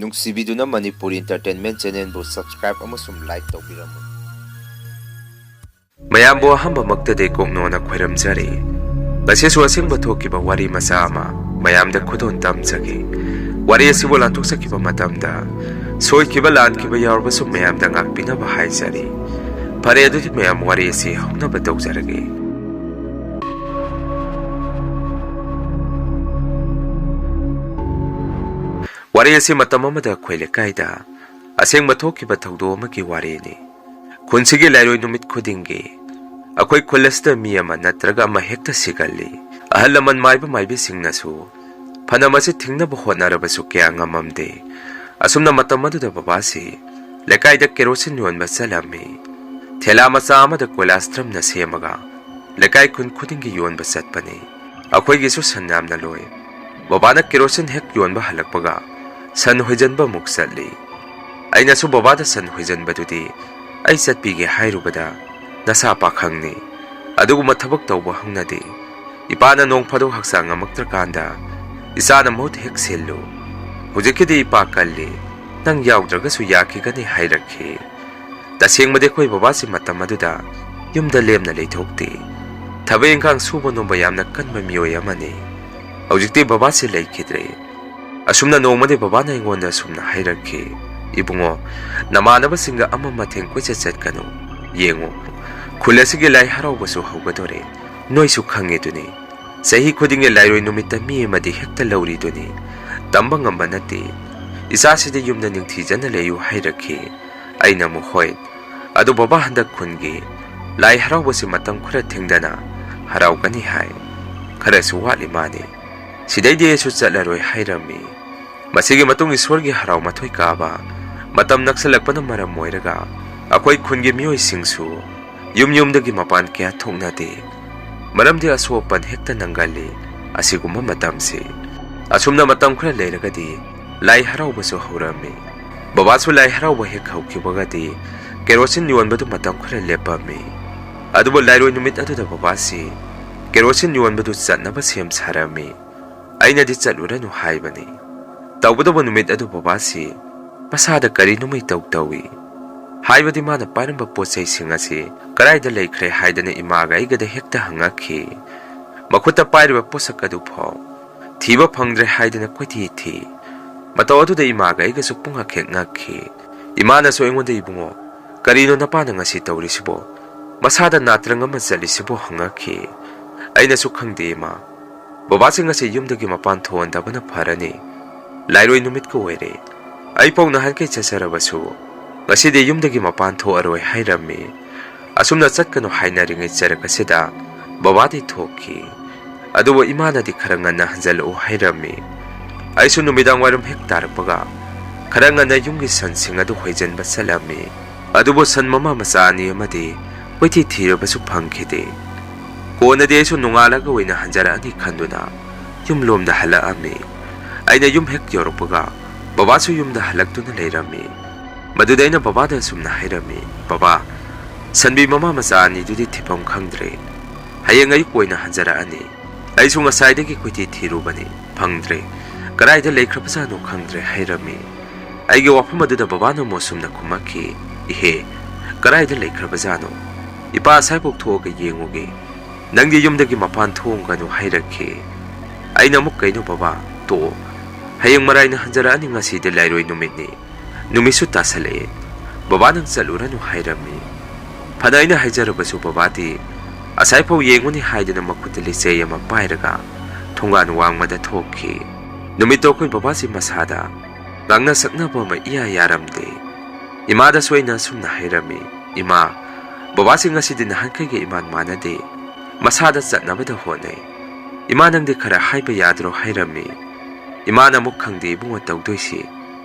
ꯅꯨꯡꯁꯤꯕꯤꯗꯨꯅ Manipur entertainment ꯆꯦꯅꯦꯜꯕꯨ subscribe ꯑꯃꯁꯨꯡ like ꯇꯧꯕꯤꯔꯝꯃꯨ꯫ ꯃꯌꯥꯝꯕꯨ ꯑꯍꯥꯟꯕꯃꯛꯇꯗꯤ ꯀꯣꯛꯅꯣꯅ ꯈꯣꯏꯔꯝꯖꯔꯤ꯫ ꯉꯁꯤꯁꯨ ꯑꯁꯦꯡꯕ ꯊꯣꯛꯈꯤꯕ ꯋꯥꯔꯤ ꯃꯆꯥ ꯑꯃ ꯃꯌꯥꯝꯗ ꯈꯨꯗꯣꯜ ꯇꯝꯖꯒꯦ꯫ ꯋꯥꯔꯤ ꯑꯁꯤꯕꯨ ꯂꯥꯟꯊꯣꯛꯆꯈꯤꯕ ꯃꯇꯝꯗ ꯁꯣꯏꯈꯤꯕ ꯂꯥꯟꯈꯤꯕ ꯌꯥꯎꯔꯕꯁꯨ ꯃꯌꯥꯝꯗ ꯉꯥꯛꯄꯤꯅꯕ ꯍꯥꯏꯖꯔꯤ꯫ ꯐꯔꯦ ꯑꯗꯨꯗꯤ ꯃꯌꯥꯝ ꯋꯥꯔꯤ ꯑꯁꯤ ꯍꯧꯅꯕ ꯇꯧꯖꯔꯒꯦ꯫ ꯋꯥꯔꯤ ꯑꯁꯤ ꯃꯇꯝ ꯑꯃꯗ ꯑꯩꯈꯣꯏ ꯂꯩꯀꯥꯏꯗ ꯑꯁꯦꯡꯕ ꯊꯣꯛꯈꯤꯕ ꯊꯧꯗꯣꯛ ꯑꯃꯒꯤ ꯋꯥꯔꯤꯅꯤ꯫ ꯈꯨꯟꯁꯤꯒꯤ ꯂꯥꯏꯔꯣꯏ ꯅꯨꯃꯤꯠ ꯈꯨꯗꯤꯡꯒꯤ ꯑꯩꯈꯣꯏ ꯈꯨꯜ ꯑꯁꯤꯗ ꯃꯤ ꯑꯃ ꯅꯠꯇ꯭ꯔꯒ ꯑꯃ ꯍꯦꯛꯇ ꯁꯤꯒꯜꯂꯤ꯫ ꯑꯍꯜ ꯂꯃꯟ ꯃꯥꯏꯕ ꯃꯥꯏꯕꯤꯁꯤꯡꯅꯁꯨ ꯐꯅ ꯃꯁꯤ ꯊꯤꯡꯅꯕ ꯍꯣꯠꯅꯔꯕꯁꯨ ꯀꯌꯥ ꯉꯝꯃꯝꯗꯦ꯫ ꯑꯁꯨꯝꯅ ꯃꯇꯝ ꯑꯗꯨꯗ ꯕꯕꯥꯁꯤ ꯂꯩꯀꯥꯏꯗ ꯀꯦꯔꯣꯁꯤꯟ ꯌꯣꯟꯕ ꯆꯠꯂꯝꯃꯤ꯫ ꯊꯦꯂꯥ ꯃꯆꯥ ꯑꯃꯗ ꯀꯣꯏꯂꯥꯁ ꯇ꯭ꯔꯝꯅ ꯁꯦꯝꯃꯒ ꯂꯩꯀꯥꯏ ꯈꯨꯟ ꯈꯨꯗꯤꯡꯒꯤ ꯌꯣꯟꯕ ꯆꯠꯄꯅꯤ꯫ ꯑꯩꯈꯣꯏꯒꯤꯁꯨ ꯁꯟ ꯌꯥꯝꯅ ꯂꯣꯏ꯫ ꯕꯕꯥꯅ ꯀꯦꯔꯣꯁꯤꯟ ꯍꯦꯛ ꯌꯣꯟꯕ ꯍꯜꯂꯛꯄꯒ ꯁꯟ ꯍꯣꯏꯖꯟꯕ ꯑꯃꯨꯛ ꯆꯠꯂꯤ꯫ ꯑꯩꯅꯁꯨ ꯕꯕꯥꯗ ꯁꯟ ꯍꯣꯏꯖꯟꯕꯗꯨꯗꯤ ꯑꯩ ꯆꯠꯄꯤꯒꯦ ꯍꯥꯏꯔꯨꯕꯗ ꯅꯁꯥ ꯄꯥꯈꯪꯅꯤ, ꯑꯗꯨꯒꯨꯝꯕ ꯊꯕꯛ ꯇꯧꯕ ꯍꯧꯅꯗꯦ꯫ ꯏꯄꯥꯅ ꯅꯣꯡ ꯐꯥꯗꯣꯛ ꯍꯛꯆꯥꯡ ꯉꯝꯃꯛꯇ꯭ꯔꯀꯥꯟꯗ ꯏꯆꯥꯅ ꯃꯍꯨꯠ ꯍꯦꯛ ꯁꯤꯜꯂꯨ, ꯍꯧꯖꯤꯛꯀꯤꯗꯤ ꯏꯄꯥ ꯀꯜꯂꯤ, ꯅꯪ ꯌꯥꯎꯗ꯭ꯔꯒꯁꯨ ꯌꯥꯈꯤꯒꯅꯤ ꯍꯥꯏꯔꯛꯈꯤ꯫ ꯇꯁꯦꯡꯕꯗꯤ ꯑꯩꯈꯣꯏ ꯕꯕꯥꯁꯤ ꯃꯇꯝ ꯑꯗꯨꯗ ꯌꯨꯝꯗ ꯂꯦꯝꯅ ꯂꯩꯊꯣꯛꯇꯦ꯫ ꯊꯕꯛ ꯏꯪꯈꯥꯡ ꯁꯨꯕ ꯅꯣꯝꯕ ꯌꯥꯝꯅ ꯀꯟꯕ ꯃꯤꯑꯣꯏ ꯑꯃꯅꯤ꯫ ꯍꯧꯖꯤꯛꯇꯤ ꯕꯕꯥꯁꯤ ꯂꯩꯈꯤꯗ꯭ꯔꯦ꯫ ꯑꯁꯨꯝꯅ ꯅꯣꯡꯃꯗꯤ ꯕꯕꯥꯅ ꯑꯩꯉꯣꯟꯗ ꯑꯁꯨꯝꯅ ꯍꯥꯏꯔꯛꯈꯤ, ꯏꯕꯨꯡꯉꯣ, ꯅꯃꯥꯟꯅꯕꯁꯤꯡꯒ ꯑꯃ ꯃꯊꯦꯡ ꯀꯣꯏꯆꯠ ꯆꯠꯀꯅꯨ꯫ ꯌꯦꯡꯉꯨ, ꯈꯨꯜ ꯑꯁꯤꯒꯤ ꯂꯥꯏ ꯍꯔꯥꯎꯕꯁꯨ ꯍꯧꯒꯗꯣꯔꯦ꯫ ꯅꯣꯏꯁꯨ ꯈꯪꯉꯤꯗꯨꯅꯤ, ꯆꯍꯤ ꯈꯨꯗꯤꯡꯒꯤ ꯂꯥꯏꯔꯣꯏ ꯅꯨꯃꯤꯠꯇ ꯃꯤ ꯑꯃꯗꯤ ꯍꯦꯛꯇ ꯂꯧꯔꯤꯗꯨꯅꯤ꯫ ꯇꯝꯕ ꯉꯝꯕ ꯅꯠꯇꯦ꯫ ꯏꯆꯥꯁꯤꯗꯤ ꯌꯨꯝꯗ ꯅꯤꯡꯊꯤꯖꯅ ꯂꯩꯌꯨ ꯍꯥꯏꯔꯛꯈꯤ꯫ ꯑꯩꯅ ꯑꯃꯨꯛ ꯍꯣꯏ, ꯑꯗꯨ ꯕꯕꯥ ꯍꯟꯗꯛ ꯈꯨꯟꯒꯤ ꯂꯥꯏ ꯍꯔꯥꯎꯕꯁꯤ ꯃꯇꯝ ꯈꯔ ꯊꯦꯡꯗꯅ ꯍꯔꯥꯎꯒꯅꯤ ꯍꯥꯏ꯫ ꯈꯔꯁꯨ ꯋꯥꯠꯂꯤ ꯃꯥꯅꯤ, ꯁꯤꯗꯩꯗꯤ ꯑꯩꯁꯨ ꯆꯠꯂꯔꯣꯏ ꯍꯥꯏꯔꯝꯃꯤ꯫ ꯃꯁꯤꯒꯤ ꯃꯇꯨꯡ ꯏꯁꯣꯔꯒꯤ ꯍꯔꯥꯎ ꯃꯊꯣꯏ ꯀꯥꯕ ꯃꯇꯝ ꯅꯛꯁꯜꯂꯛꯄꯅ ꯃꯔꯝ ꯑꯣꯏꯔꯒ ꯑꯩꯈꯣꯏ ꯈꯨꯟꯒꯤ ꯃꯤꯑꯣꯏꯁꯤꯡꯁꯨ ꯌꯨꯝ ꯌꯨꯝꯗꯒꯤ ꯃꯄꯥꯟ ꯀꯌꯥ ꯊꯣꯛꯅꯗꯦ꯫ ꯃꯔꯝꯗꯤ ꯑꯁꯣꯛ ꯑꯄꯟ ꯍꯦꯛꯇ ꯅꯪꯒꯜꯂꯤ ꯑꯁꯤꯒꯨꯝꯕ ꯃꯇꯝꯁꯤ꯫ ꯑꯁꯨꯝꯅ ꯃꯇꯝ ꯈꯔ ꯂꯩꯔꯒꯗꯤ ꯂꯥꯏ ꯍꯔꯥꯎꯕꯁꯨ ꯍꯧꯔꯝꯃꯤ꯫ ꯕꯕꯥꯁꯨ ꯂꯥꯏ ꯍꯔꯥꯎꯕ ꯍꯦꯛ ꯍꯧꯈꯤꯕꯒꯗꯤ ꯀꯦꯔꯣꯁꯤꯟ ꯌꯣꯟꯕꯗꯨ ꯃꯇꯝ ꯈꯔ ꯂꯦꯞꯄꯝꯃꯤ꯫ ꯑꯗꯨꯕꯨ ꯂꯥꯏꯔꯣꯏ ꯅꯨꯃꯤꯠ ꯑꯗꯨꯗ ꯕꯕꯥꯁꯤ ꯀꯦꯔꯣꯁꯤꯟ ꯌꯣꯟꯕꯗꯨ ꯆꯠꯅꯕ ꯁꯦꯝ ꯁꯥꯔꯝꯃꯤ꯫ ꯑꯩꯅꯗꯤ ꯆꯠꯂꯨꯔꯅꯨ ꯍꯥꯏꯕꯅꯤ꯫ ꯇꯧꯕꯇꯕꯨ ꯅꯨꯃꯤꯠ ꯑꯗꯨ ꯕꯕꯥꯁꯤ ꯃꯁꯥꯗ ꯀꯔꯤꯅꯣꯃ ꯏꯇꯧ ꯇꯧꯏ꯫ ꯍꯥꯏꯕꯗꯤ ꯃꯥꯅ ꯄꯥꯏꯔꯝꯕ ꯄꯣꯠꯆꯩꯁꯤꯡ ꯑꯁꯤ ꯀꯗꯥꯏꯗ ꯂꯩꯈ꯭ꯔꯦ ꯍꯥꯏꯗꯅ ꯏꯃꯥꯒ ꯑꯩꯒꯗ ꯍꯦꯛꯇ ꯍꯪꯉꯛꯈꯤ꯫ ꯃꯈꯨꯠꯇ ꯄꯥꯏꯔꯤꯕ ꯄꯣꯠꯁꯛ ꯑꯗꯨ ꯐꯥꯎ ꯊꯤꯕ ꯐꯪꯗ꯭ꯔꯦ ꯍꯥꯏꯗꯅ ꯀꯣꯏꯊꯤ ꯊꯤ꯫ ꯃꯇꯧ ꯑꯗꯨꯗ ꯏꯃꯥꯒ ꯑꯩꯒꯁꯨ ꯄꯨꯡꯉꯛ ꯍꯦꯛ ꯉꯛꯈꯤ꯫ ꯏꯃꯥꯅꯁꯨ ꯑꯩꯉꯣꯟꯗ, ꯏꯕꯨꯡꯉꯣ, ꯀꯔꯤꯅꯣ ꯅꯄꯥꯅ ꯉꯁꯤ ꯇꯧꯔꯤꯁꯤꯕꯣ? ꯃꯁꯥꯗ ꯅꯥꯇ꯭ꯔꯪ ꯑꯃ ꯆꯠꯂꯤꯁꯤꯕꯣ ꯍꯪꯉꯛꯈꯤ꯫ ꯑꯩꯅꯁꯨ ꯈꯪꯗꯦ ꯏꯃꯥ, ꯕꯕꯥꯁꯤ ꯉꯁꯤ ꯌꯨꯝꯗꯒꯤ ꯃꯄꯥꯟ ꯊꯣꯛꯍꯟꯗꯕꯅ ꯐꯔꯅꯤ꯫ ꯂꯥꯏꯔꯣꯏ ꯅꯨꯃꯤꯠꯀ ꯑꯣꯏꯔꯦ꯫ ꯑꯩꯐꯥꯎ ꯅꯍꯥꯟꯈꯩ ꯆꯠꯆꯔꯕꯁꯨ ꯉꯁꯤꯗꯤ ꯌꯨꯝꯗꯒꯤ ꯃꯄꯥꯟ ꯊꯣꯛꯑꯔꯣꯏ ꯍꯥꯏꯔꯝꯃꯤ꯫ ꯑꯁꯨꯝꯅ ꯆꯠꯀꯅꯨ ꯍꯥꯏꯅꯔꯤꯉꯩ ꯆꯔꯛ ꯑꯁꯤꯗ ꯕꯕꯥꯗꯤ ꯊꯣꯛꯈꯤ꯫ ꯑꯗꯨꯕꯨ ꯏꯃꯥꯅꯗꯤ ꯈꯔ ꯉꯟꯅ ꯍꯟꯖꯜꯂꯛꯎ ꯍꯥꯏꯔꯝꯃꯤ꯫ ꯑꯩꯁꯨ ꯅꯨꯃꯤꯗꯥꯡ ꯋꯥꯏꯔꯝ ꯍꯦꯛ ꯇꯥꯔꯛꯄꯒ ꯈꯔ ꯉꯟꯅ ꯌꯨꯝꯒꯤ ꯁꯟꯁꯤꯡ ꯑꯗꯨ ꯍꯣꯏꯖꯟꯕ ꯆꯠꯂꯝꯃꯤ꯫ ꯑꯗꯨꯕꯨ ꯁꯟ ꯃꯃꯥ ꯃꯆꯥ ꯑꯅꯤ ꯑꯃꯗꯤ ꯀꯣꯏꯊꯤ ꯊꯤꯔꯕꯁꯨ ꯐꯪꯈꯤꯗꯦ꯫ ꯀꯣꯟꯅꯗꯤ ꯑꯩꯁꯨ ꯅꯣꯡꯉꯥꯜꯂꯒ ꯑꯣꯏꯅ ꯍꯟꯖꯔꯛꯑꯅꯤ ꯈꯟꯗꯨꯅ ꯌꯨꯝꯂꯣꯝꯗ ꯍꯜꯂꯛꯑꯝꯃꯤ꯫ ꯑꯩꯅ ꯌꯨꯝ ꯍꯦꯛ ꯌꯧꯔꯛꯄꯒ ꯕꯕꯥꯁꯨ ꯌꯨꯝꯗ ꯍꯜꯂꯛꯇꯨꯅ ꯂꯩꯔꯝꯃꯤ꯫ ꯃꯗꯨꯗ ꯑꯩꯅ ꯕꯕꯥꯗ ꯑꯁꯨꯝꯅ ꯍꯥꯏꯔꯝꯃꯤ, ꯕꯕꯥ, ꯁꯟꯕꯤ ꯃꯃꯥ ꯃꯆꯥ ꯑꯅꯤꯗꯨꯗꯤ ꯊꯤꯐꯝ ꯈꯪꯗ꯭ꯔꯦ꯫ ꯍꯌꯦꯡ ꯑꯌꯨꯛ ꯑꯣꯏꯅ ꯍꯟꯖꯔꯛꯑꯅꯤ꯫ ꯑꯩꯁꯨ ꯉꯁꯥꯏꯗꯒꯤ ꯀꯣꯏꯊꯤ ꯊꯤꯔꯨꯕꯅꯤ, ꯐꯪꯗ꯭ꯔꯦ꯫ ꯀꯗꯥꯏꯗ ꯂꯩꯈ꯭ꯔꯕꯖꯥꯠꯅꯣ ꯈꯪꯗ꯭ꯔꯦ ꯍꯥꯏꯔꯝꯃꯤ꯫ ꯑꯩꯒꯤ ꯋꯥꯐꯝ ꯑꯗꯨꯗ ꯕꯕꯥꯅ ꯑꯃꯨꯛ ꯑꯁꯨꯝꯅ ꯈꯨꯝꯃꯛꯈꯤ, ꯏꯍꯦ, ꯀꯗꯥꯏꯗ ꯂꯩꯈ꯭ꯔꯕꯖꯥꯠꯅꯣ? ꯏꯄꯥ ꯑꯁꯥꯏꯐꯥꯎ ꯊꯣꯛꯑꯒ ꯌꯦꯡꯉꯨꯒꯦ꯫ ꯅꯪꯗꯤ ꯌꯨꯝꯗꯒꯤ ꯃꯄꯥꯟ ꯊꯣꯛꯑꯝꯒꯅꯨ ꯍꯥꯏꯔꯛꯈꯤ꯫ ꯑꯩꯅ ꯑꯃꯨꯛ, ꯀꯩꯅꯣ ꯕꯕꯥ, ꯇꯣꯛꯑꯣ, ꯍꯌꯦꯡ ꯃꯔꯥꯏꯅ ꯍꯟꯖꯔꯛꯑꯅꯤ, ꯉꯁꯤꯗꯤ ꯂꯥꯏꯔꯣꯏ ꯅꯨꯃꯤꯠꯅꯤ, ꯅꯨꯃꯤꯠꯁꯨ ꯇꯥꯁꯜꯂꯛꯑꯦ, ꯕꯕꯥ ꯅꯪ ꯆꯠꯂꯨꯔꯅꯨ ꯍꯥꯏꯔꯝꯃꯤ꯫ ꯐꯅ ꯑꯩꯅ ꯍꯥꯏꯖꯔꯕꯁꯨ ꯕꯕꯥꯗꯤ ꯑꯁꯥꯏꯐꯥꯎ ꯌꯦꯡꯉꯨꯅꯤ ꯍꯥꯏꯗꯅ ꯃꯈꯨꯠꯇ ꯂꯤꯆꯩ ꯑꯃ ꯄꯥꯏꯔꯒ ꯊꯣꯡꯒꯥꯟ ꯋꯥꯡꯃꯗ ꯊꯣꯛꯈꯤ꯫ ꯅꯨꯃꯤꯠꯇꯣ ꯑꯩꯈꯣꯏ ꯕꯕꯥꯁꯤ ꯃꯁꯥꯗ ꯉꯥꯡꯅ ꯁꯛꯅꯕ ꯑꯃ ꯏꯌꯥ ꯌꯥꯔꯝꯗꯦ꯫ ꯏꯃꯥꯗꯁꯨ ꯑꯩꯅ ꯑꯁꯨꯝꯅ ꯍꯥꯏꯔꯝꯃꯤ, ꯏꯃꯥ, ꯕꯕꯥꯁꯤ ꯉꯁꯤꯗꯤ ꯅꯍꯥꯟꯈꯩꯒ ꯏꯃꯥꯟ ꯃꯥꯟꯅꯗꯦ, ꯃꯁꯥꯗ ꯆꯠꯅꯕꯗ ꯍꯣꯠꯅꯩ꯫ ꯏꯃꯥ ꯅꯪꯗꯤ ꯈꯔ ꯍꯥꯏꯕ ꯌꯥꯗ꯭ꯔꯣ ꯍꯥꯏꯔꯝꯃꯤ꯫ ꯏꯃꯥꯅ ꯑꯃꯨꯛ, ꯈꯪꯗꯦ ꯏꯕꯨꯡꯉꯣ ꯇꯧꯗꯣꯏꯁꯤ,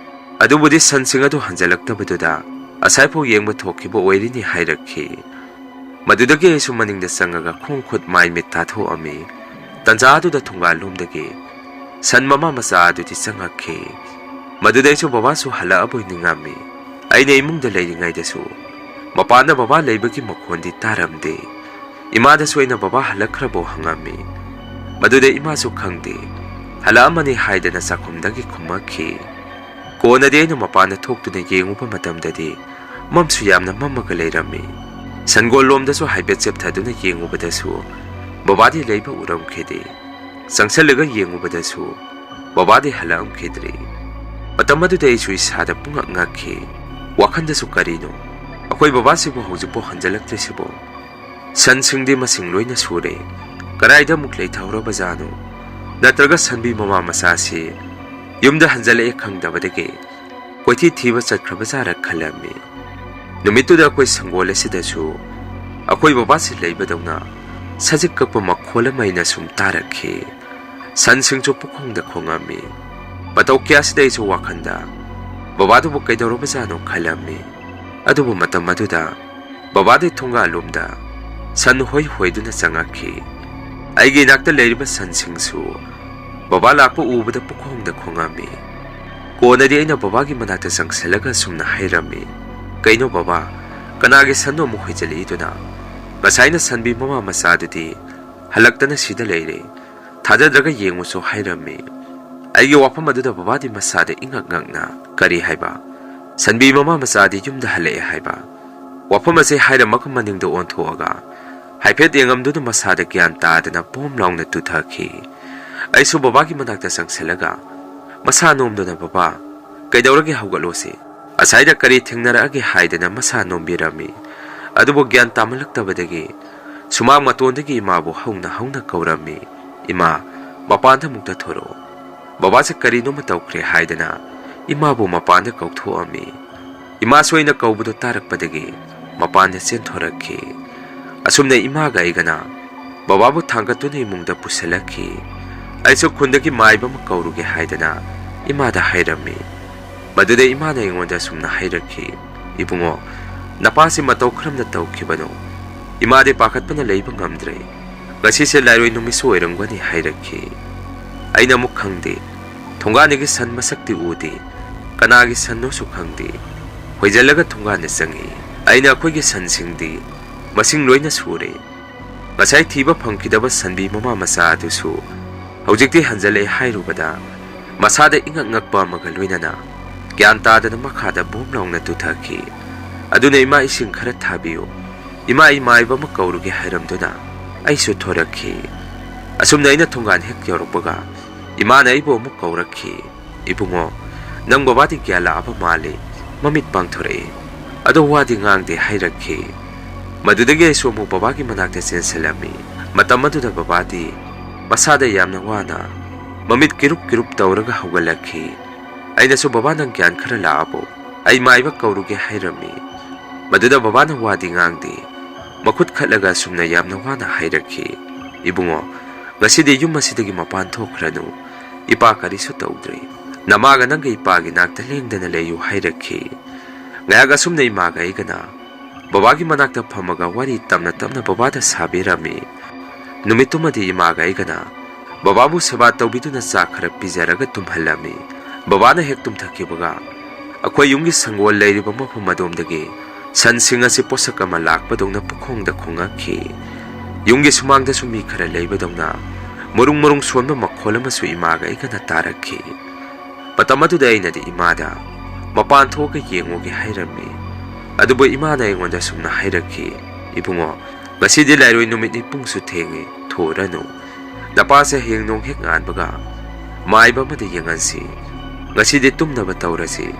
ꯑꯗꯨꯕꯨꯗꯤ ꯁꯟꯁꯤꯡ ꯑꯗꯨ ꯍꯟꯖꯜꯂꯛꯇꯕꯗꯨꯗ ꯑꯁꯥꯏꯐꯥꯎ ꯌꯦꯡꯕ ꯊꯣꯛꯈꯤꯕ ꯑꯣꯏꯔꯤꯅꯤ ꯍꯥꯏꯔꯛꯈꯤ꯫ ꯃꯗꯨꯗꯒꯤ ꯑꯩꯁꯨ ꯃꯅꯤꯡꯗ ꯆꯪꯉꯒ ꯈꯣꯡ ꯈꯨꯠ ꯃꯥꯏ ꯃꯤꯠ ꯇꯥꯊꯣꯛꯑꯝꯃꯤ꯫ ꯇꯟꯖꯥ ꯑꯗꯨꯗ ꯊꯣꯡꯒꯥꯜꯂꯣꯝꯗꯒꯤ ꯁꯟ ꯃꯃꯥ ꯃꯆꯥ ꯑꯗꯨꯗꯤ ꯆꯪꯉꯛꯈꯤ꯫ ꯃꯗꯨꯗ ꯑꯩꯁꯨ ꯕꯕꯥꯁꯨ ꯍꯜꯂꯛꯑꯕꯣꯏ ꯅꯤꯡꯉꯝꯃꯤ꯫ ꯑꯩꯅ ꯏꯃꯨꯡꯗ ꯂꯩꯔꯤꯉꯩꯗꯁꯨ ꯃꯄꯥꯟꯗ ꯕꯕꯥ ꯂꯩꯕꯒꯤ ꯃꯈꯣꯟꯗꯤ ꯇꯥꯔꯝꯗꯦ꯫ ꯏꯃꯥꯗꯁꯨ ꯑꯩꯅ ꯕꯕꯥ ꯍꯜꯂꯛꯈ꯭ꯔꯕꯣ ꯍꯪꯉꯝꯃꯤ꯫ ꯃꯗꯨꯗ ꯏꯃꯥꯁꯨ ꯈꯪꯗꯦ, ꯍꯜꯂꯛꯑꯝꯃꯅꯤ ꯍꯥꯏꯗꯅ ꯆꯥꯛꯈꯨꯝꯗꯒꯤ ꯈꯨꯝꯃꯛꯈꯤ꯫ Konadi aina mapana thoktuna yenguba matamdadi mamsu yamna mamaga leirami. Sangol lomdasu haibet chepthaduna yengubadasu babadi leiba uramkhedi. Sangsalga yengubadasu babadi halamkhedri. Matamadu isu isada punga ngakhi wakhandasu karino. Akoi babasibu haujipo hanjalaktrisibo. Sansingdi masing loina sure. Karaida muklei thaura bazano. Natraga sanbi mama masasi. Yumda hanjale khangdabadagi. Koithi thiba chatkrabazara khalami. Numituda akoi sangole sidasu. Akoi babasi leibadawna. Sajik kakpa makhola maina sum tarakhi. Sansingcho pukhongda khongami. Pataw kya sida isu wakhanda. Babadu bu kaidawro bazano khalami. Adubu matam maduda. Babade thunga lumda. San hoi hoiduna changakhi. Aigi nakta leiriba sansingsu. Baba lakpa ubada pukhongda khongami. Konadi aina babagi manakta sangsalaga sumna hairami. Kaino baba, kanagi sanno mukhijali iduna. Gasaina sanbi mama masadudi. Halaktana sida leire. Thadadraga yenguso hairami. Aigi wapam aduda babadi masada ingakngakna. Kari haiba. Sanbi mama masadi yumda halae haiba. Wapam ase hairamaka maningda onthoaga. Haipet yengamduna masada gyan taadana bom laungna tuthakhi. Aisu babagi manakta sangsalaga. Masa nomduna baba. Kaidawragi haugalose. Asaida kari thingnaragi haidana masa nombirami. Adubo gyan tamalaktabadagi. Sumang matondagi imabu hauna kaurami. Ima, mapanda mukta thoro. Baba se kari no matawkre haidana. Imabu mapanda kauthoami. Ima soina kaubudo tarakpadagi. Mapanda senthorakhi. Asumna imaga igana. Bababu thangatuna imungda pusalakhi. Aiso khundagi maiba makauruge haidana. Imada hairami. Maduda imana ingonda sumna hairakhi. Ibungo, napasi mataw kramda tawkhibano. Imade pakatpana leiba ngamdre. Ngasi se lairoi numisu oirangwani hairakhi. Aina muk khangde. Thonganigi san masakti udi. Kanagi sanno su khangde. Hoijalaga thongana changi. Aina akhoigi sansingdi. Masing loina sure. Ngasai thiba phangkidaba sanbi mama masa adusu. Haujikti hanjale hairubada. Masada ingak ngakpa amaga loinana. Gyan taadana makhada bom laungna tuthakhi. Aduna ima ising khara thabiyo. Ima imaiba makauruge hairamduna. Aisu thorakhi. Asumna aina thongan hek yorokbaga. Ima na ibo amuk kaurakhi. Ibungo, nang babadi gyala aba mali. Mamit pangthore. Ado wadi ngangde hairakhi. Madudagi aisu amuk babagi manakta sensalami. Matam aduda babadi. Masada yamna wana. Mamit kirup tawraga haugalakhi. Aina so baba nang gyan khara laabo. Ay maiba kauruge hairami. Maduda baba na wadi ngangdi. Makut khatlaga sumna yamna wana hairakhi. Ibungo, ngasidi yum masidagi mapan thokranu. Ipa karisu tawdre. Namaga nanga ipagi nakta lengdana leyu hairakhi. Ngayaga sumna imaga igana. Babagi manakta phamaga wari tamna babada sabirami. Numitumadi imaga igana. Bababu seba tawbiduna sakhara pizaraga tumhalami. Babana hek tumthakibaga. Akwai yungi sangwal leiriba mafam adomdagi. Sansing asi posakama lakpadongna pukhongda khongakhi. Yungi sumangda sumi khara leibadongna. Murung suanba makholama su imaga igana tarakhi. Patamatuda ainadi imada. Mapan thoka yengoge hairami. Adubo imana ingonda sumna hairakhi. Ibungo, ngasidi lairoi numitni pungsu thengi thoranu. Napasa heng nong hek nganbaga. Maiba mada yengansi. Ngasidi tumnaba tawrasi.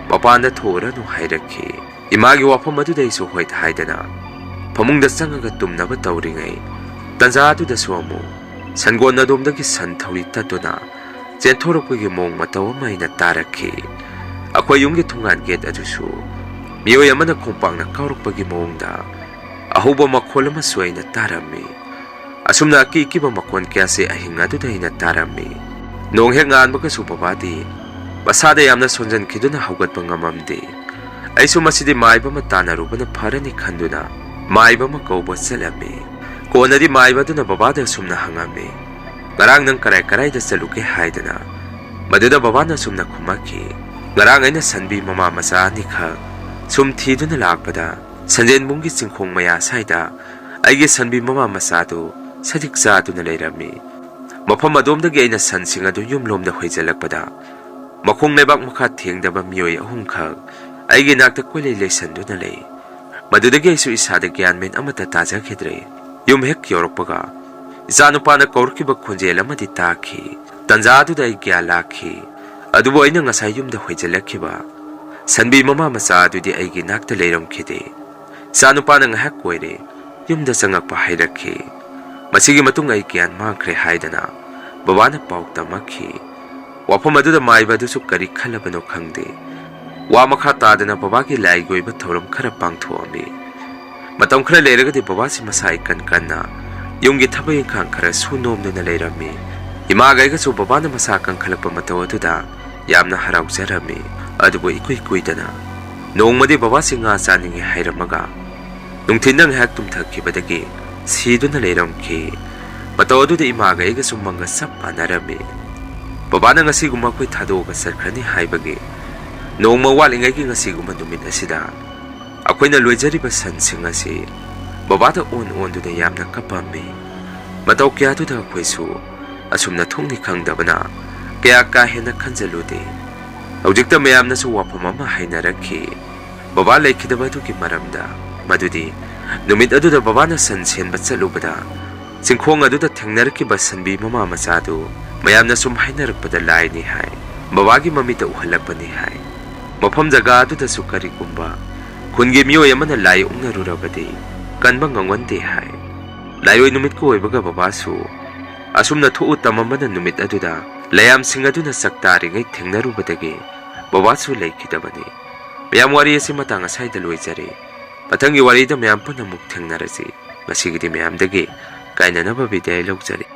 Mapanda thoranu hairakhi. Imagi wafam aduda isu hoit haidana. Pamungda changaga tumnaba tawringai. Tanza aduda suamu. Sangon adomdagi san thawri tatuna. Chenthorokpagi mong matawa maina tarakhi. Akwai yungi thungan gate adusu. Miyoi amana kompangna kaurokpagi mongda. Ahuba makholama suaina tarami. Asumna kikiba makon kya se ahinga tu dahina tarami. Nong hek nganbaga su babadi. Basada yamna sonjan kiduna haugat pangamamdi. Aisu masidi maiba matana rubana parani khanduna. Maiba makauba salami. Konadi maiba duna babada sumna hangami. Ngarang nang karay da saluke haidana. Maduda babana sumna kumaki. Ngarang aina sanbi mama masa nikha. Sumthi duna lakpada. Sanjen mungi singkhong maya saida. Aigi sanbi mama masado. Sadik sa atu na lairami. Mapam adomdagi aina sansing adu yumlomda hoijalakpada. Makong lebak makha thiengdaba miyoi ahum khak aigi nakta koilei leisanduna lei. Madudagi aisu isada gyan men amata tajakhidre. Yum hek yorokpaga Izanupana kaurkiba khonjel amadi takhi. Tanjaduda ai gya lakhi. Adubo aina ngasai yumda hoijalakhiba. Sanbi mama macha adudi aigi nakta leiramkhide. Izanupana ngahak koire yumda changakpa hairakhi. Masigi matung ai gyan mangkhre haidana babana pau tamakhi. Wafam aduda maiba dusu kari khalabano khangde. Wa makha tadana babagi lai goiba thoram khara pangthoami. Matam khara leiragadi babasi masai kanna yumgi thabai khang khara sunomna leirami. Ima gaiga su babana masa kan khalapa mataw aduda yamna haraujarami. Adubo ikui kuidana nongmadi babasi nga chaningi hairamaga nungthinang hak tumthakhibadagi siduna leiramki. Mataw aduda ima gaiga su manga sap panarami. Babana ngasi guma koi thadoga sarkhrani haibagi nongma walingai gi ngasi guma numit asida akoina loijariba sansing asi babada on duda yamna kapami. Mataw kya duda koisu asumna thongni khangdabana kya ka hena khanjalude. Hojikta mayamna su wafam ama hainarakhi. Baba laikhidaba duki maramda madudi numit aduda babana sansenba chalubada singkhong aduda thengnarkiba sanbi mama machadu mayamna sum hainarakpada laini hai. Babagi mamita uhalakpani hai. Mafam jaga aduda su karigumba khungi miyoi amana lai ungnarurabadi kanba ngangwande hai. Laiyoi numit ko oibaga babasu asumna thu tamamana numit aduda layam sing aduna saktaringai thengnarubadagi babasu laikhidabani. Mayam wari asi matang asaida loijare. Pathangi warida mayam punamuk thengnarasi. Masigidi mayamdagi kainanaba bidai laujare.